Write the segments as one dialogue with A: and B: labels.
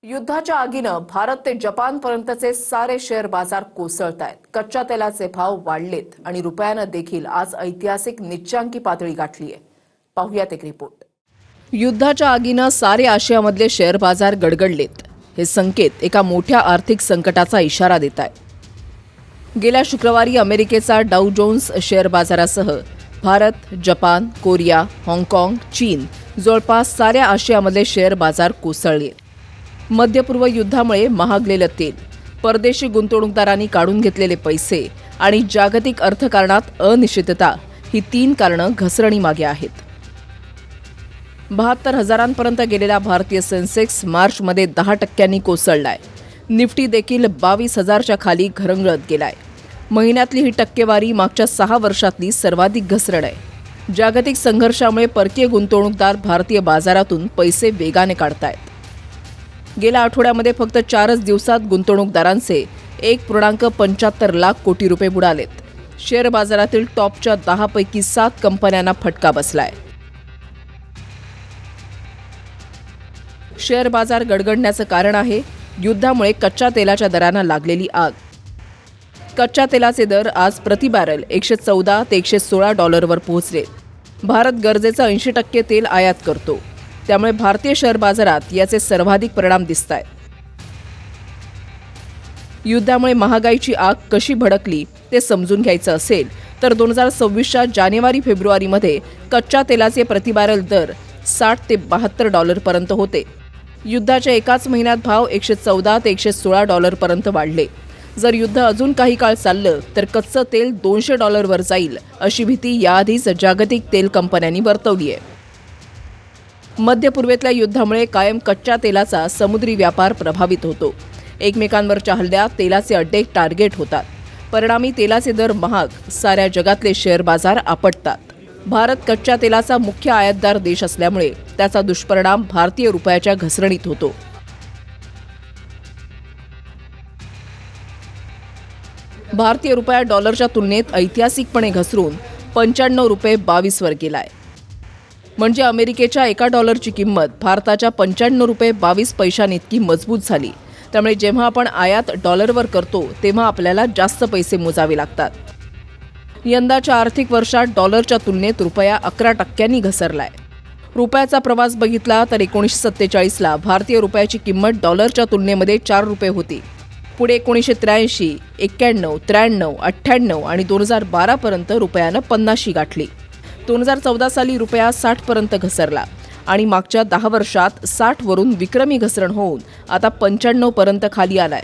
A: युद्धाच्या आगीनं भारत ते जपानपर्यंतचे सारे शेअर बाजार कोसळतायत। कच्च्या तेलाचे भाव वाढलेत आणि रुपयानं देखील आज ऐतिहासिक नीचांकी पातळी गाठली आहे। पाहूयात एक रिपोर्ट। युद्धाच्या आगीनं सारे आशियामधले शेअर बाजार गडगडलेत। हे संकेत एका मोठ्या आर्थिक संकटाचा इशारा देत आहेत। गेल्या शुक्रवारी अमेरिकेचा डाऊ जोन्स शेअर बाजारासह भारत, जपान, कोरिया, हाँगकाँग, चीन जवळपास साऱ्या आशियामधले शेअर बाजार कोसळले। मध्यपूर्व युद्धामुळे महागलेलं तेल, परदेशी गुंतवणूकदारांनी काढून घेतलेले पैसे आणि जागतिक अर्थकारणात अनिश्चितता ही तीन कारणं घसरणीमागे आहेत। 72,000पर्यंत गेलेला भारतीय सेन्सेक्स मार्चमध्ये 10% कोसळलाय। निफ्टी देखील 22,000च्या खाली घरंगळत गेलाय। महिन्यातली ही टक्केवारी मागच्या 6 वर्षातली सर्वाधिक घसरण आहे। जागतिक संघर्षामुळे परकीय गुंतवणूकदार भारतीय बाजारातून पैसे वेगाने काढतायत। गेल्या आठवड्यामध्ये फक्त 4च दिवसात गुंतवणूकदारांचे 1.75 लाख कोटी रुपये बुडालेत। शेअर बाजारातील टॉपच्या 10 पैकी 7 कंपन्यांना फटका बसलाय। शेअर बाजार गडगडण्याचं कारण आहे युद्धामुळे कच्च्या तेलाच्या दरांना लागलेली आग। कच्च्या तेलाचे दर आज प्रति बॅरल 114 ते 116 डॉलरवर पोहोचले। भारत गरजेचं 80% तेल आयात करतो, त्यामुळे भारतीय शेअर बाजारात याचे सर्वाधिक परिणाम दिसतायत। युद्धामुळे महागाईची आग कशी भडकली ते समजून घ्यायचं असेल तर 2026च्या जानेवारी-फेब्रुवारीमध्ये कच्च्या तेलाचे प्रति बॅरल दर 60 ते 72 डॉलरपर्यंत होते। युद्धाच्या एकाच महिन्यात भाव 114 ते 116 डॉलरपर्यंत वाढले। जर युद्ध अजून काही काळ चाललं तर कच्चं तेल 200 डॉलरवर जाईल अशी भीती याआधीच जागतिक तेल कंपन्यांनी वर्तवली आहे। मध्यपूर्वेतल्या युद्धामुळे कायम कच्च्या तेलाचा समुद्री व्यापार प्रभावित होतो। एकमेकांवरच्या हल्ल्यात तेलाचे अड्डे टार्गेट होतात। परिणामी तेलाचे दर महाग, साऱ्या जगातले शेअर बाजार आपटतात। भारत कच्च्या तेलाचा मुख्य आयातदार देश असल्यामुळे त्याचा दुष्परिणाम भारतीय रुपयाच्या घसरणीत होतो। भारतीय रुपया डॉलरच्या तुलनेत ऐतिहासिकपणे घसरून 95 रुपये 22 वर गेलाय। म्हणजे अमेरिकेच्या एका डॉलरची किंमत भारताच्या 95 रुपये 22 पैशांइतकी मजबूत झाली। त्यामुळे जेव्हा आपण आयात डॉलरवर करतो तेव्हा आपल्याला जास्त पैसे मोजावे लागतात। यंदाच्या आर्थिक वर्षात डॉलरच्या तुलनेत रुपया 11% घसरलाय। रुपयाचा प्रवास बघितला तर 1947ला भारतीय रुपयाची किंमत डॉलरच्या तुलनेमध्ये 4 रुपये होती। पुढे 1983, 91, 93, 98 आणि 2012 पर्यंत रुपयानं 50 गाठली। 2014 साली रुपया 60 पर्यंत घसरला आणि मागच्या 10 वर्षात 60 वरून विक्रमी घसरण होऊन आता 95 पर्यंत खाली आलाय।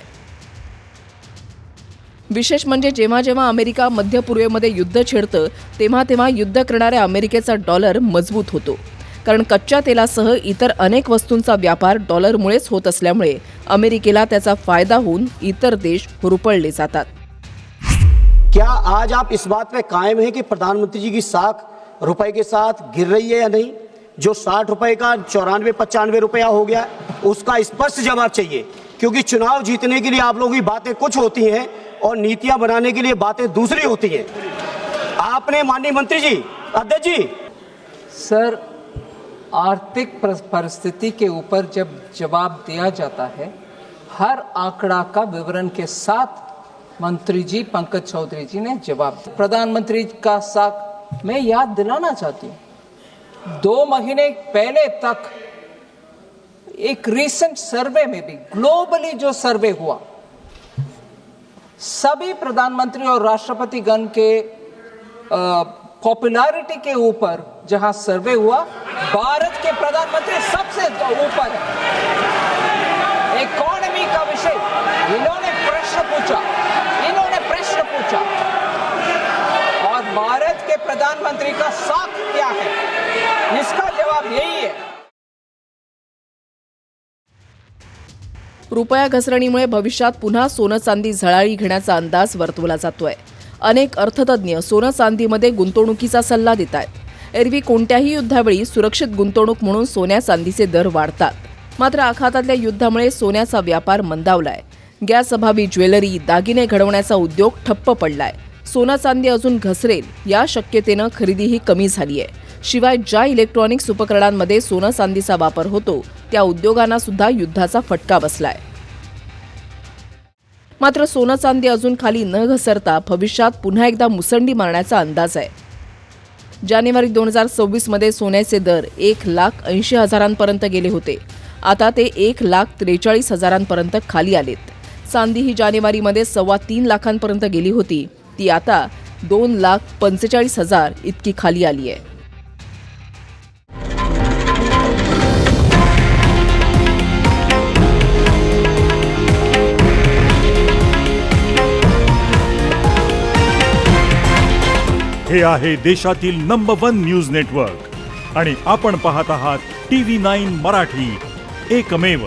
A: विशेष म्हणजे जेव्हा जेव्हा अमेरिका मध्य पूर्वेमध्ये युद्ध छेडतं तेव्हा युद्ध करणाऱ्या अमेरिकेचा डॉलर मजबूत होतो, कारण कच्च्या तेलासह इतर अनेक वस्तूंचा व्यापार डॉलरमुळेच होत असल्यामुळे अमेरिकेला त्याचा फायदा होऊन इतर देश हुरपळले जातात।
B: क्या आज आप इस बात पे कायम है कि प्रधानमंत्री जी की साख रुपए के साथ गिर रही है या नहीं? जो 60 रुपए का 94-95 रुपया हो गया, उसका स्पष्ट जवाब चाहिए, क्योंकि चुनाव जीतने के लिए आप लोगों की बातें कुछ होती हैं और नीतियां बनाने के लिए बातें दूसरी होती हैं। आपने माननीय मंत्री जी, अध्यक्ष जी,
C: सर, आर्थिक परिस्थिति के ऊपर जब जवाब दिया जाता है हर आंकड़ा का विवरण के साथ मंत्री जी पंकज चौधरी जी ने जवाब दिया। प्रधानमंत्री का साख मैं याद दिलाना चाहती हूँ, 2 महीने पहले तक एक रीसेंट सर्वे में भी ग्लोबली जो सर्वे हुआ, सभी प्रधानमंत्री और राष्ट्रपति गण के पॉपुलैरिटी के ऊपर जहां सर्वे हुआ, भारत के प्रधानमंत्री सबसे ऊपर। इकोनॉमी का विषय इन्होंने प्रश्न पूछा और भारत के प्रधानमंत्री का साख क्या है, इसका जवाब यही है।
A: रुपया घसरणीमुळे भविष्यात पुन्हा सोनं चांदी झळाळी घेण्याचा अंदाज वर्तवला जातोय। अनेक अर्थतज्ञ सोनं चांदीमध्ये गुंतवणुकीचा सल्ला देत आहेत। एरवी कोणत्याही युद्धावेळी सुरक्षित गुंतवणूक म्हणून सोन्या चांदीचे दर वाढतात, मात्र आखातातल्या युद्धामुळे सोन्याचा व्यापार मंदावलाय। गॅस अभावी ज्वेलरी, दागिने घडवण्याचा उद्योग ठप्प पडलाय। सोनं चांदी अजून घसरेल या शक्यतेनं खरेदीही कमी झाली आहे। शिवाय ज्या इलेक्ट्रॉनिक्स उपकरणांमध्ये सोनं चांदीचा वापर होतो त्या उद्योगांना सुद्धा युद्धाचा फटका बसलाय. मात्र सोनं चांदी अजून खाली न घसरता भविष्यात पुन्हा एकदा मुसंडी मारण्याचा अंदाज आहे. जानेवारी 2026 मध्ये सोन्याचे दर 1,80,000 पर्यंत गेले होते. आता ते 1,43,000 खाली आलेत. चांदी ही जानेवारीमध्ये 3.25 लाखांपर्यंत गेली होती. ती आता 2,45,000 इतकी खाली आली आहे.
D: हे आहे देशातील नंबर 1 न्यूज नेटवर्क आणि आपण पाहत आहात TV9 मराठी, एकमेव.